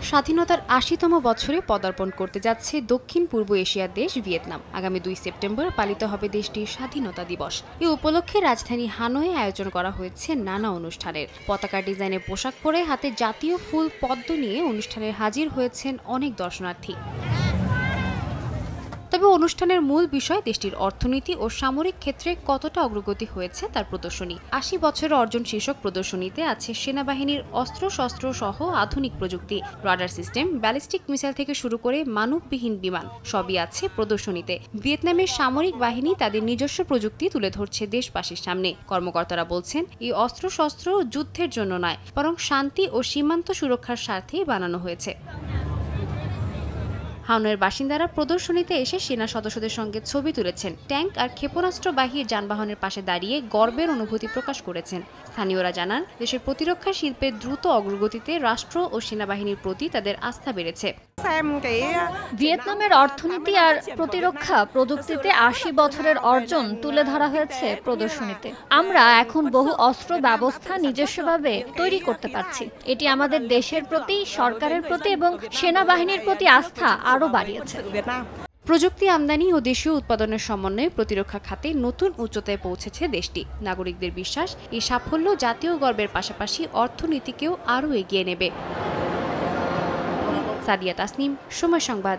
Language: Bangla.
স্বাধীনতার ৮০তম বছরে পদার্পণ করতে যাচ্ছে দক্ষিণ পূর্ব এশিয়ার দেশ ভিয়েতনাম। আগামী ২ সেপ্টেম্বর পালিত হবে দেশটির স্বাধীনতা দিবস। এই উপলক্ষে রাজধানী হানয়ে আয়োজন করা হয়েছে নানা অনুষ্ঠানের। পতাকা ডিজাইনের পোশাক পরে হাতে জাতীয় ফুল পদ্ম নিয়ে অনুষ্ঠানে হাজির হয়েছেন অনেক দর্শনার্থী। তবে অনুষ্ঠানের মূল বিষয় দেশটির অর্থনীতি ও সামরিক ক্ষেত্রে কতটা অগ্রগতি হয়েছে তার প্রদর্শনী। ৮০ বছরের অর্জন শীর্ষক প্রদর্শনীতে আছে সেনাবাহিনীর অস্ত্রশস্ত্র সহ আধুনিক প্রযুক্তি, রাডার সিস্টেম, ব্যালিস্টিক মিসাইল থেকে শুরু করে মানববিহীন বিমান সবই আছে প্রদর্শনীতে। ভিয়েতনামের সামরিক বাহিনী তাদের নিজস্ব প্রযুক্তি তুলে ধরছে দেশবাসীর সামনে। কর্মকর্তারা বলছেন, এই অস্ত্রশস্ত্র যুদ্ধের জন্য নয়, বরং শান্তি ও সীমান্ত সুরক্ষার স্বার্থেই বানানো হয়েছে। হানয়ের বাসিন্দারা প্রদর্শনীতে এসে সেনা সদস্যদের সঙ্গে ছবি তুলেছেন। ট্যাঙ্ক আর ক্ষেপণাস্ত্রবাহী যানবাহনের পাশে দাঁড়িয়ে গর্বের অনুভূতি প্রকাশ করেছেন। স্থানীয়রা জানান, দেশের প্রতিরক্ষা শিল্পের দ্রুত অগ্রগতিতে রাষ্ট্র ও সেনাবাহিনীর প্রতি তাদের আস্থা বেড়েছে। ভিয়েতনামের অর্থনীতি আর প্রতিরক্ষা প্রযুক্তিতে ৮০ বছরের অর্জন তুলে ধরা হয়েছে প্রদর্শনীতে। আমরা এখন বহু অস্ত্র ব্যবস্থা নিজস্বভাবে তৈরি করতে পারছি। এটি আমাদের দেশের প্রতি, সরকারের প্রতি এবং সেনাবাহিনীর প্রতি আস্থা আরও বাড়িয়েছে। প্রযুক্তি আমদানি ও দেশীয় উৎপাদনের সমন্বয়ে প্রতিরক্ষা খাতে নতুন উচ্চতায় পৌঁছেছে দেশটি। নাগরিকদের বিশ্বাস, এই সাফল্য জাতীয় গর্বের পাশাপাশি অর্থনীতিকেও আরও এগিয়ে নেবে। সাদিয়া তাসনিম, সময় সংবাদ।